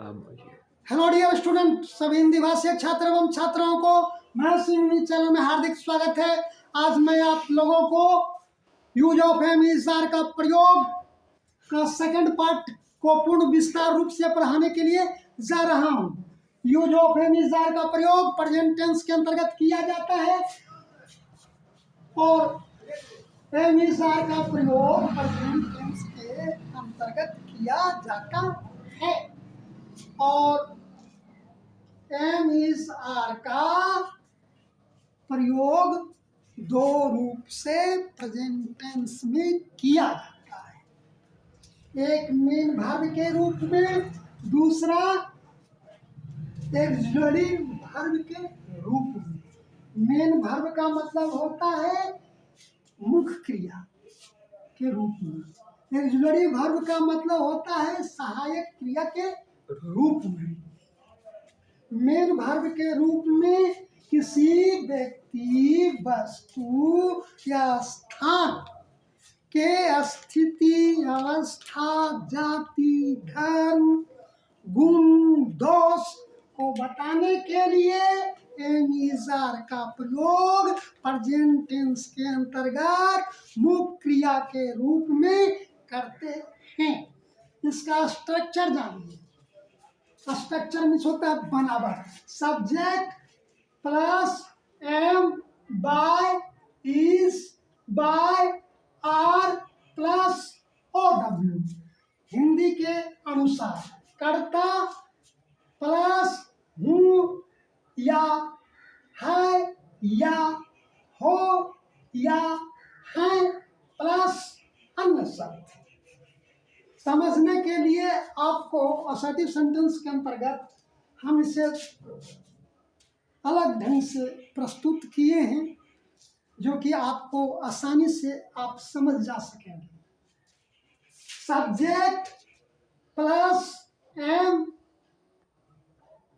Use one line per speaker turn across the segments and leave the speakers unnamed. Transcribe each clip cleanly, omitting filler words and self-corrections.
Hello dear student, सभी हिंदी भाषी छात्र एवं छात्राओं को मैं सिंह चैनल में हार्दिक स्वागत है। आज मैं आप लोगों को use of am is are का प्रयोग का सेकंड पार्ट को पूर्ण विस्तार रूप से पढ़ाने के लिए जा रहा हूं। Use of am is are का प्रयोग प्रेजेंट टेंस के अंतर्गत किया जाता है और एम इज आर का प्रयोग प्रेजेंट टेंस के अंतर्गत किया जाता है और एम इज आर का प्रयोग दो रूप से प्रेजेंट टेंस में किया जाता है, एक मेन वर्ब के रूप में, दूसरा ऑक्सिलरी वर्ब के रूप में। मेन वर्ब का मतलब होता है मुख्य क्रिया के रूप में, ऑक्सिलरी वर्ब का मतलब होता है सहायक क्रिया के रूप में। मेन वर्ब के रूप में किसी व्यक्ति, वस्तु या स्थान के स्थिति, अवस्था, जाति, धर्म, गुण, दोष को बताने के लिए एम इज आर का प्रयोग प्रेजेंट टेंस के अंतर्गत मुख्य क्रिया के रूप में करते हैं। इसका स्ट्रक्चर जानिए। स्ट्रक्चर मीन्स होता है बनावट। Subject plus am by is by are plus O W. Hindi के अनुसार कर्ता प्लस हूँ या है या हो या है प्लस अन्य शब्द। समझने के लिए आपको असर्टिव सेंटेंस के अंतर्गत हम इसे अलग ढंग से प्रस्तुत किए हैं जो कि आपको आसानी से आप समझ जा सकेंगे। सब्जेक्ट प्लस एम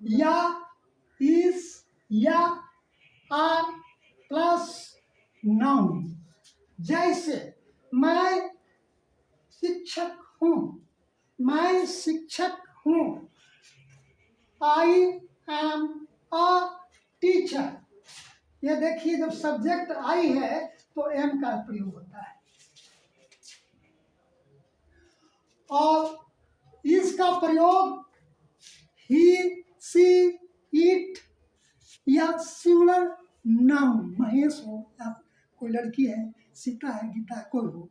या इज या आर प्लस नाउन। जैसे मैं शिक्षक हूँ, मैं शिक्षक हूँ। I am a teacher. ये देखिए, जब सब्जेक्ट आई है तो एम का प्रयोग होता है और इसका प्रयोग ही, सी, इट या सिंगुलर नाउन, महेश हो या कोई लड़की है, सीता है, गीता है, कोई हो,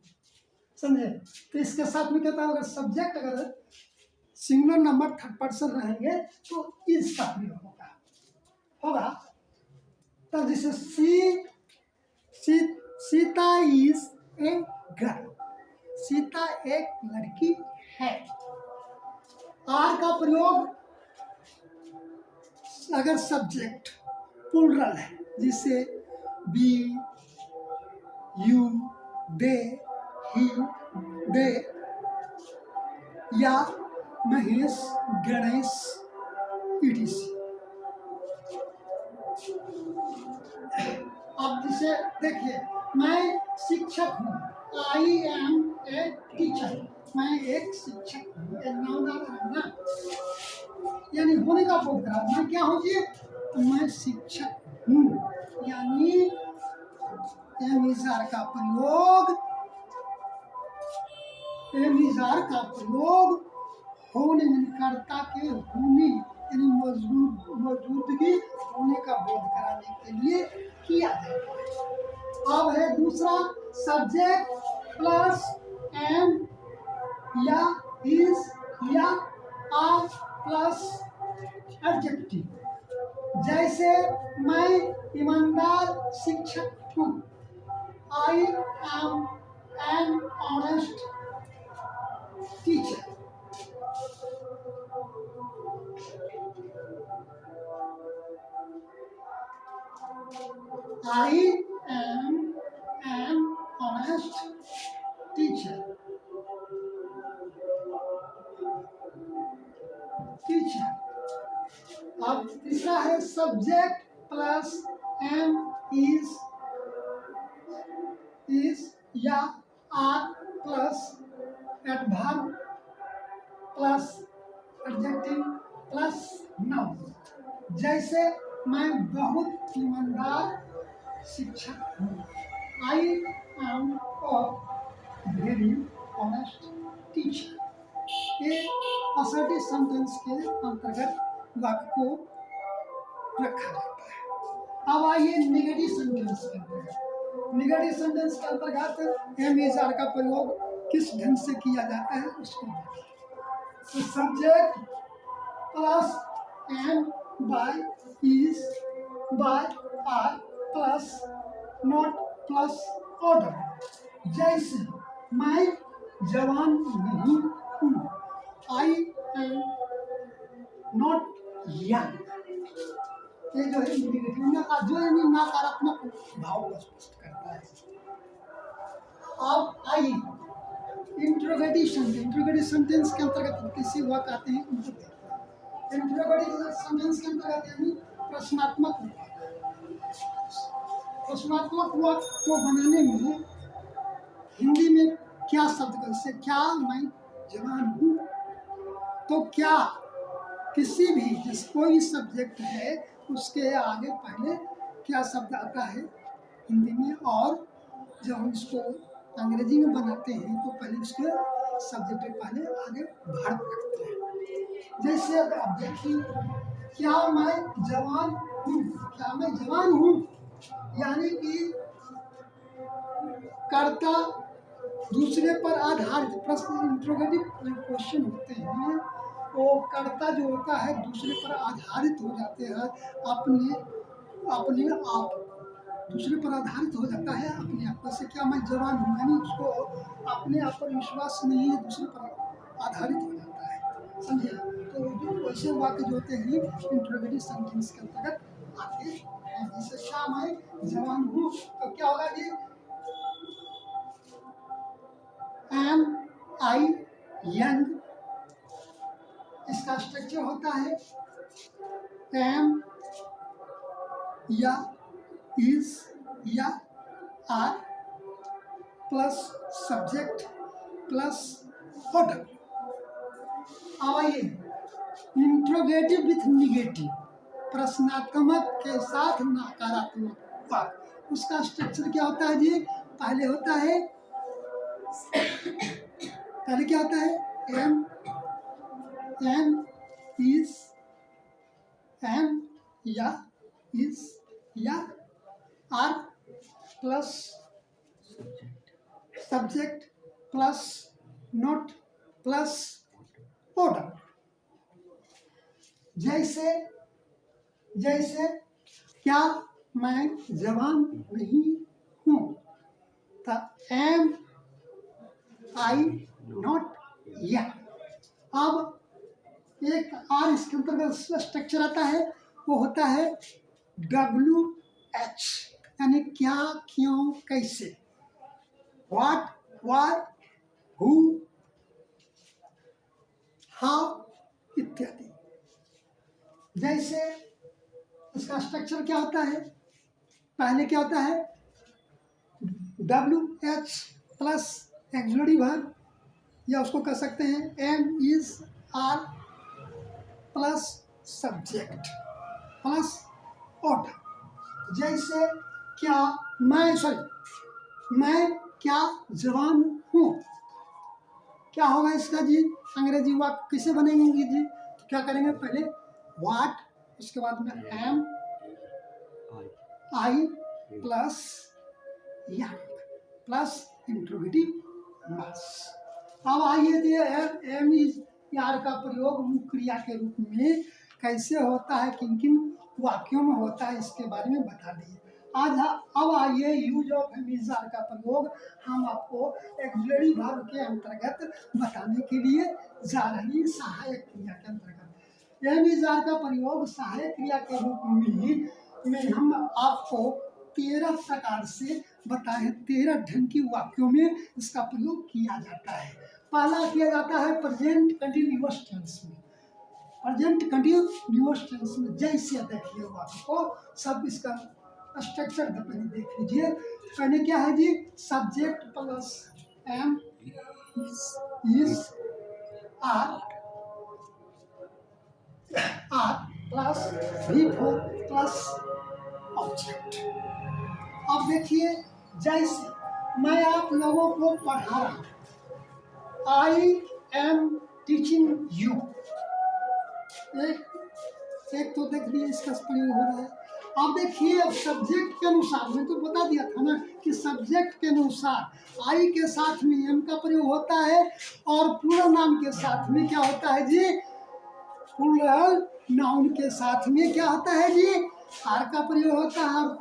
समझे। तो इसके साथ में कहता है अगर सब्जेक्ट अगर सिंगुलर नंबर थर्ड पर्सन रहेंगे तो इसका प्रयोग होगा। तब जैसे Sita is a girl, Sita एक लड़की है। आर का प्रयोग अगर सब्जेक्ट प्लूरल है, जिसे बी, यू, दे, ही, दे या महेश, गणेश, ईटीसी। अब जिसे देखिए, मैं शिक्षक हूँ, आई एम ए टीचर, मैं एक शिक्षक हूँ, नाउन आ रहा है ना, यानी होने का बोध करा। मैं क्या हूँ जी? मैं शिक्षक हूँ, यानी एम इज आर का प्रयोग, एम इज आर का प्रयोग होने में कर्ता के होने यानी मौजूदगी होने का बोध कराने के लिए किया जाता है। अब है दूसरा, सब्जेक्ट प्लस एम या इज या आर प्लस एडजेक्टिव। जैसे मैं ईमानदार शिक्षक हूँ, I am an honest teacher. I am an honest teacher. अब तीसरा है सब्जेक्ट प्लस एम इज या are plus adverb plus adjective plus noun. जैसे मैं बहुत ईमानदार शिक्षक हूँ, I am a very honest teacher. ये असर्टिव सेंटेंस के अंतर्गत वाक्य को रखा जाता है। अब आइए नेगेटिव सेंटेंस के अंतर्गत। नेगेटिव सेंटेंस के अंतर्गत एम इज आर का प्रयोग किस ढंग से किया जाता है उसको देखिए। तो subject plus am by is by are plus not plus order. जैसे मैं जवान नहीं हूँ, आई एम नॉट यंग। ये जो है नेगेटिव जो यानी नकारात्मक भाव को स्पष्ट करता है। अब आइए इंट्रोगेटिव सेंटेंस के अंतर्गत किसी वाक्य आते हैं उनको देखते हैं। इंट्रोगेटिव सेंटेंस के अंतर्गत यानी प्रश्नात्मक वाक्य को बनाने में हिंदी में क्या शब्द जैसे क्या मैं जवान हूँ, तो क्या किसी भी कोई सब्जेक्ट है उसके आगे पहले क्या शब्द आता है हिंदी में, और जब हम इसको अंग्रेजी में बनाते हैं तो पहले उसके सब्जेक्ट के पहले आगे वर्ब रखते हैं। जैसे आप देखिए, क्या मैं जवान हूँ, क्या मैं जवान हूँ यानी कि कर्ता दूसरे पर आधारित प्रश्न इंट्रोगेटिव क्वेश्चन होते हैं, वो कर्ता जो होता है दूसरे पर आधारित हो जाते हैं, अपने आप दूसरे पर आधारित हो जाता है अपने आप पर। से क्या मैं जवान हूँ यानी उसको अपने आप पर विश्वास नहीं है, दूसरे पर आधारित हो जाता है, समझे। तो जो वैसे वाक्य जो होते हैं इंट्रोगेटिव सेंटेंस के अंतर्गत आते हैं। जैसे क्या मैं जवान हूँ तो क्या होगा जी, एम आई यंग। इसका स्ट्रक्चर होता है एम या इज या are plus subject plus order. अब आइए इंट्रोगेटिव विथ निगेटिव, प्रश्नात्मक के साथ नकारात्मक वाक्य, उसका स्ट्रक्चर क्या होता है जी। पहले होता है क्या होता है एम इज, एम या इज या are plus subject plus not plus order. जैसे क्या मैं जवान नहीं हूँ, तो एम आई नॉट यंग। अब एक और इसके अंतर्गत स्ट्रक्चर आता है, वो होता है WH यानी क्या क्यों कैसे, व्हाट व्हाई हु हाउ इत्यादि। जैसे इसका स्ट्रक्चर क्या होता है, पहले क्या होता है WH प्लस एक्सिलरी वर्ब, या उसको कह सकते हैं am is are plus subject plus order. जैसे क्या मैं क्या जवान हूँ, क्या होगा इसका जी अंग्रेजी वाक्य कैसे बनेंगे जी। तो क्या करेंगे, पहले व्हाट, उसके बाद में एम आई प्लस यंग प्लस इंट्रोगेटिव मास। अब आइए एम इज यार का प्रयोग मुख्य क्रिया के रूप में कैसे होता है, किन किन वाक्यों में होता है, इसके बारे में बता दिए। अब आइए use of am is are का प्रयोग हम आपको एक्सिलरी वर्ब के अंतर्गत बताने के लिए जा रहे हैं, सहायक क्रिया के अंतर्गत। एम इज आर का प्रयोग सहायक क्रिया के रूप में हम आपको 13 प्रकार से बताए, 13 ढंग की वाक्यों में इसका प्रयोग किया जाता है। पहला किया जाता है प्रेजेंट कंटिन्यूअस टेंस में। प्रेजेंट कंटिन्यूअस टेंस में जैसे देखिए वाक्य को सब इसका स्ट्रक्चर पहले देख लीजिए। पहले क्या है जी, subject plus am is are V4 plus object. अब देखिए, जैसे मैं आप लोगों को पढ़ा रहा हूं, आई एम टीचिंग यू, एक तो देख लीजिए इसका प्रयोग हो रहा है। अब देखिए, अब सब्जेक्ट के अनुसार, मैं तो बता दिया था ना कि सब्जेक्ट के अनुसार आई के साथ में एम का प्रयोग होता है, और पूर्ण नाम के साथ में क्या होता है जी, प्लूरल नाउन के साथ में क्या होता है जी, आर का प्रयोग होता है। और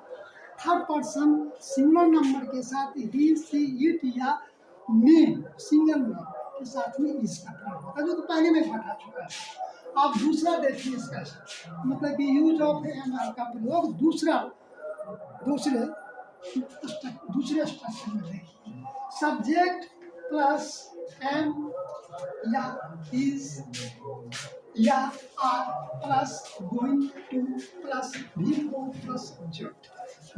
थर्ड पर्सन सिंगुलर नंबर के साथ ही, सी, इट या मी, सिंगल में के साथ में इसका प्रयोग होता है, जो तो पहले में पढ़ा चुका है। अब दूसरा देखिए इसका, मतलब कि यूज ऑफ एम आर का प्रयोग दूसरे स्ट्रक्चर में देखिए। सब्जेक्ट प्लस एम या इज या are plus going to plus V4 plus jet.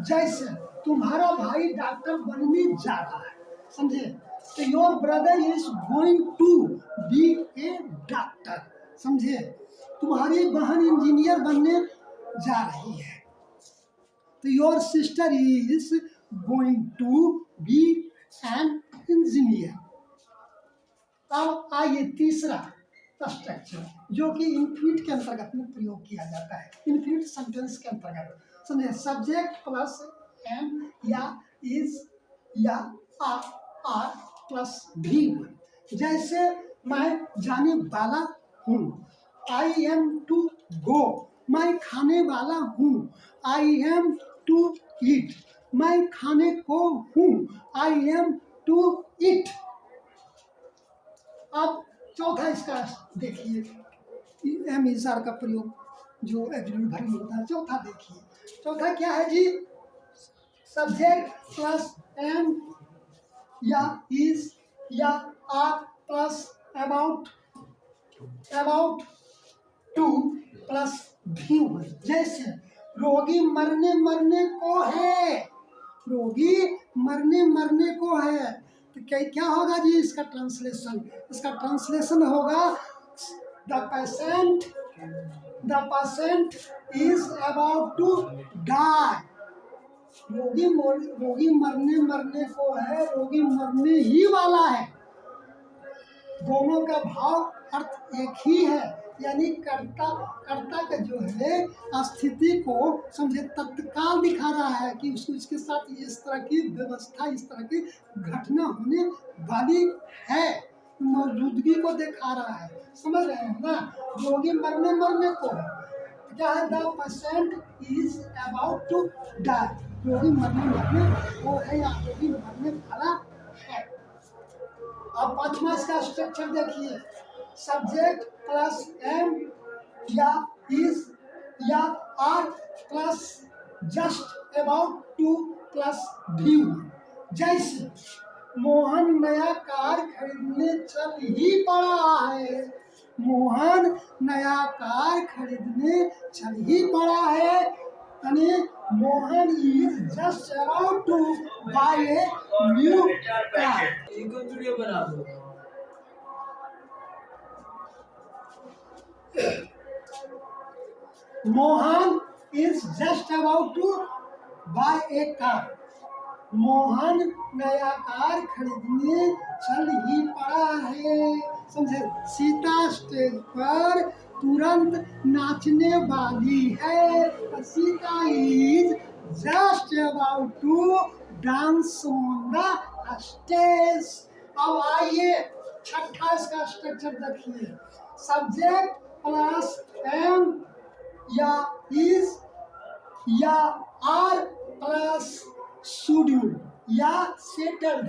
जैसे तुम्हारा भाई डॉक्टर बनने जा रहा है, समझे, तो your brother is going to be a doctor, समझे, तुम्हारी बहन इंजीनियर बनने जा रही है, तो your sister is going to be an engineer. अब आइए तीसरा स्ट्रक्चर, जो कि इनफिनिट के अंतर्गत में प्रयोग किया जाता है, इनफिनिट सेंटेंस के अंतर्गत, समझे, सब्जेक्ट प्लस एम या इज या आर प्लस V1। जैसे मैं जाने वाला हूँ, आई एम टू गो, मैं खाने वाला हूँ, आई एम टू ईट, मैं खाने को हूँ, आई एम टू ईट। अब चौथा इसका देखिए, एम इज आर का प्रयोग जो एब्सोल्यूट वर्ब होता है। चौथा देखिए, चौथा क्या है जी, सब्जेक्ट प्लस एम या इज या are plus about to plus V1। जैसे रोगी मरने को है, रोगी मरने को है, तो क्या होगा जी इसका ट्रांसलेशन, इसका ट्रांसलेशन होगा the patient is about to die. रोगी मरने को है, रोगी मरने ही वाला है, दोनों का भाव अर्थ एक ही है, यानी कर्ता का जो है स्थिति को, समझे, तत्काल दिखा रहा है कि उसको इसके साथ इस तरह की व्यवस्था, इस तरह की घटना होने वाली है, मौजूदगी को दिखा रहा है, समझ रहे हैं ना। रोगी मरने को है, क्या है, the patient is about to die, रोगी मरने को है या रोगी मरने वाला है। अब पांचवा इसका स्ट्रक्चर देखिए, सब्जेक्ट प्लस एम या इज या are plus just about to plus V1। जैसे मोहन नया कार खरीदने चल ही पड़ा है, मोहन नया कार खरीदने चल ही पड़ा है, यानी Mohan is just about to buy a new car. Video बना दो। Mohan is just about to buy a car, Mohan नया कार खरीदने चल ही पड़ा है, समझे। सीता स्टेज पर तुरंत नाचने वाली है, Sita is just about to dance on the stage. अब आइए छठा इसका स्ट्रक्चर देखिए, सब्जेक्ट प्लस एम या इज या आर प्लस शेड्यूल या settled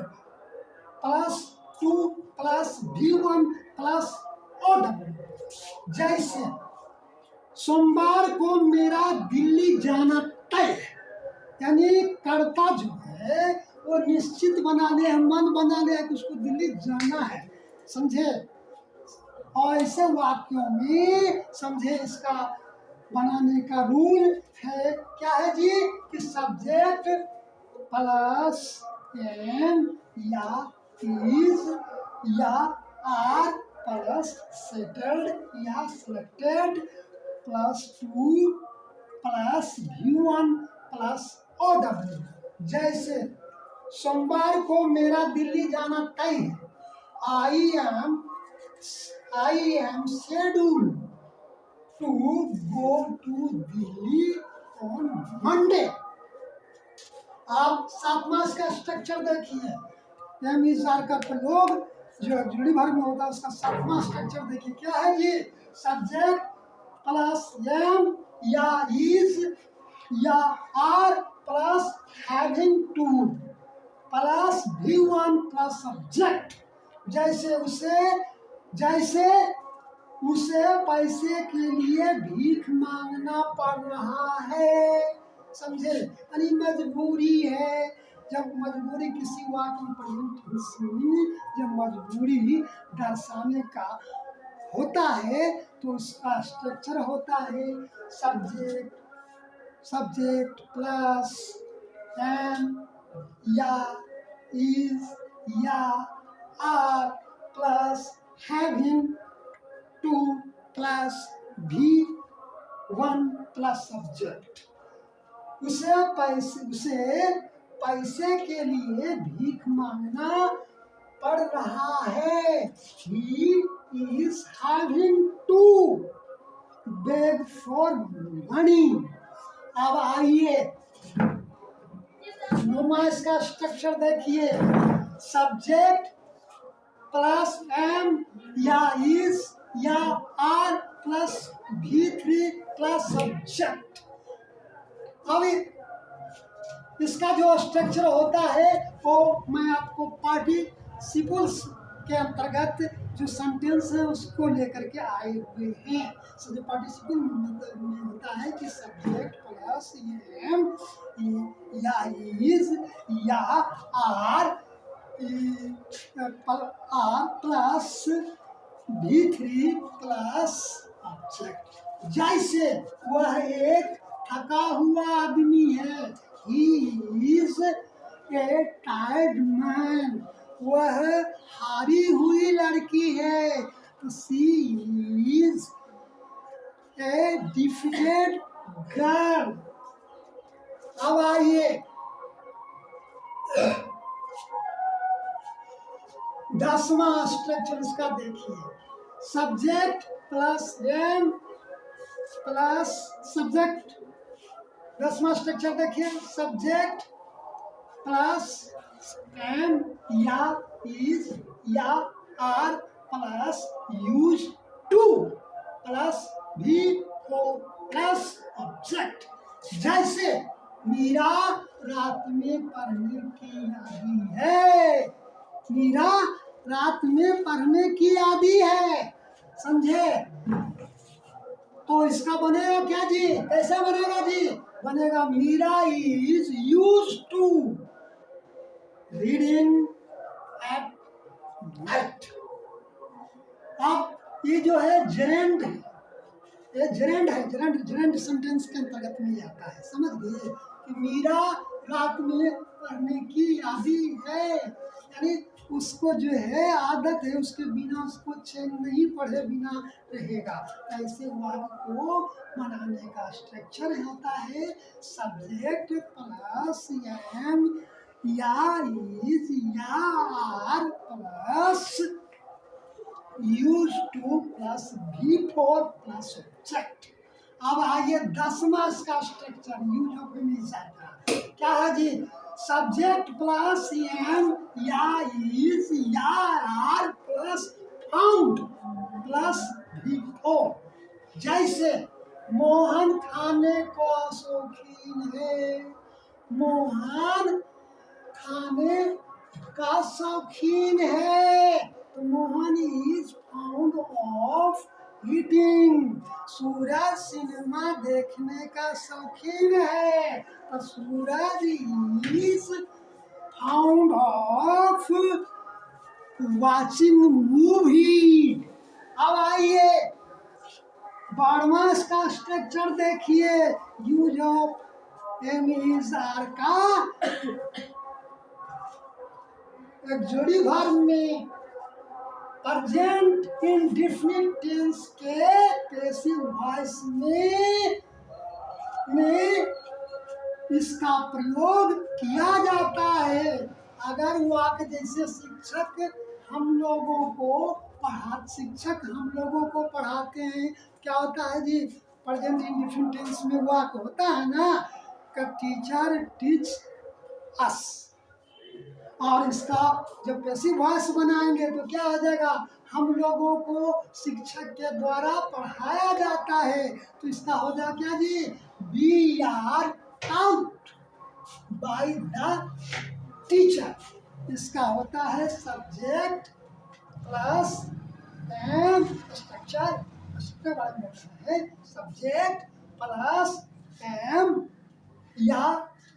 plus to plus V1 plus OW। जैसे सोमवार को मेरा दिल्ली जाना तय है, यानी कर्ता जो है वो निश्चित बना ले, मन बना ले कि उसको दिल्ली जाना है, समझे। और ऐसे वाक्यों में, समझे, इसका बनाने का रूल है, क्या है जी, कि सब्जेक्ट प्लस एम या इज या आर प्लस सेटल्ड या selected plus to plus V1 plus OW। जैसे सोमवार को मेरा दिल्ली जाना तय है। I am schedule to go to Delhi on Monday. आप 7 मास का स्ट्रक्चर देखिए, एम इज आर का प्रयोग जो जुड़ी भर में होगा उसका 7वां स्ट्रक्चर देखिए। क्या है ये? सब्जेक्ट प्लस एम या इज या are plus having to plus V1 plus subject. जैसे उसे पैसे के लिए भीख मांगना पड़ रहा है, समझे? यानी मजबूरी है। जब मजबूरी किसी वाक्य जब मजबूरी दर्शाने का होता है तो उसका स्ट्रक्चर होता है सब्जेक्ट प्लस एम या इज या are plus having to plus V1 plus subject. उसे पैसे के लिए भीख मांगना पड़ रहा है। He is having to beg for money। अब आइए नोमाइस का स्ट्रक्चर देखिए। सब्जेक्ट प्लस एम या इज या are plus V3 plus subject. अब इसका जो स्ट्रक्चर होता है वो मैं आपको पार्टिसिपल्स के अंतर्गत जो सेंटेंस है उसको लेकर के आए हुए हैं। जो पार्टिसिपल में होता है कि सब्जेक्ट प्लस एम या इज या are plus V3 plus object. जैसे वह एक थका हुआ आदमी है। He is a tired man। वह हारी हुई लड़की है। She is a defeated girl। अब आइए 10वां स्ट्रक्चर इसका देखिए। Subject plus am plus subject. 10वां स्ट्रक्चर देखिए। सब्जेक्ट प्लस एम या इज या are plus use to plus V4 plus object. जैसे मीरा रात में पढ़ने की आदी है। मीरा रात में पढ़ने की आदी है, समझे? तो इसका बनेगा क्या जी? कैसा बनेगा जी? बनेगा Meera is use to reading at night. अब ये जो है जेरेंड है, ये जेरेंड सेंटेंस के अंतर्गत में आता है। समझ गए कि मीरा रात में पढ़ने की आदी है, यानी उसको जो है आदत है, उसके बिना उसको चैन नहीं पढ़े बिना रहेगा। ऐसे वाक्य को बनाने का स्ट्रक्चर होता है सब्जेक्ट प्लस एम या इज या are plus use to plus V4 plus object. अब आइए 10वां इसका स्ट्रक्चर यूज ऑफ इमेजर का। क्या है जी? सब्जेक्ट प्लस एम या इज या are plus found plus V4। जैसे मोहन खाने को शौकीन है। मोहन खाने का शौकीन है तो Mohan is fond of eating. Suraj cinema देखने का शौकीन है तो Suraj is fond of watching movie. अब आइए 12वां का स्ट्रक्चर देखिए। Use of am is are का एक जोड़ी भाग में प्रेजेंट इंडेफिनिट टेंस के पैसिव वॉइस में में इसका प्रयोग किया जाता है। अगर वाक्य जैसे शिक्षक हम लोगों को पढ़ाते हैं, क्या होता है जी, प्रेजेंट इंडेफिनिट टेंस में वाक्य होता है ना, कि टीचर टीच अस, और इसका जब पैसिव वॉइस बनाएंगे तो क्या हो जाएगा, हम लोगों को शिक्षक के द्वारा पढ़ाया जाता है। तो इसका हो जाएगा क्या जी, we are taught by the teacher. इसका होता है सब्जेक्ट प्लस एम स्ट्रक्चर। इसके बाद में होता है सब्जेक्ट प्लस एम या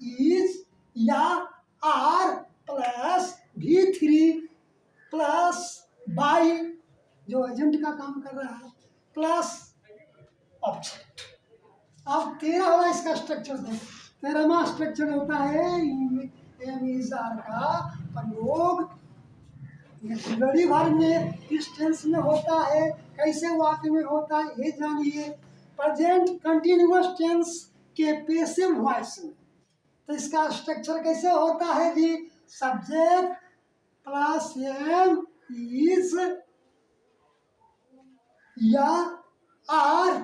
इज या are plus V3 plus by जो एजेंट का काम कर रहा है प्लस ऑब्जेक्ट। अब 13वां इसका स्ट्रक्चर देखो। 13वां स्ट्रक्चर होता है एम इज आर का प्रयोग ऑक्सिलरी वर्ब में किस टेंस में होता है, कैसे वाक्य में होता है, ये जानिए। प्रेजेंट कंटिन्यूअस टेंस के पैसिव वॉइस में तो इसका स्ट्रक्चर कैसे होता है जी, सब्जेक्ट प्लस एम इज या are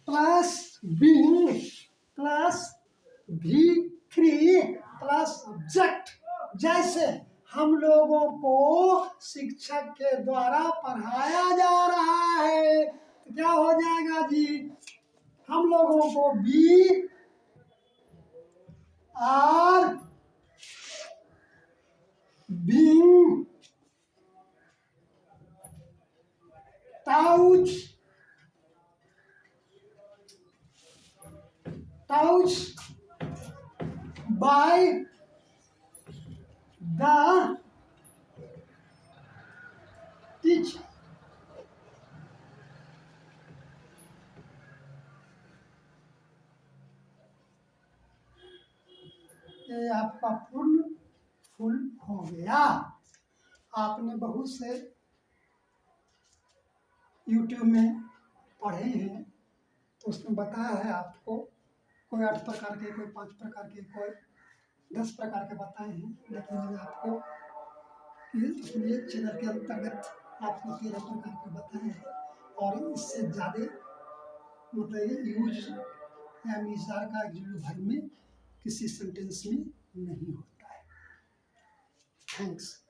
plus being plus V3 plus object. जैसे हम लोगों को शिक्षक के द्वारा पढ़ाया जा रहा है तो क्या हो जाएगा जी, हम लोगों को be are being taught by the teacher। ये आपका फुल हो गया। आपने बहुत से YouTube में पढ़े हैं तो उसमें बताया है आपको, कोई 8 प्रकार के, कोई 5 प्रकार के, कोई 10 प्रकार के बताए हैं, लेकिन मैंने आपको इसलिए चैनल के अंतर्गत आपको 13 प्रकार के बताए हैं और इससे ज़्यादा मतलब यूज या मिसाल का भर में किसी सेंटेंस में नहीं होता है। थैंक्स।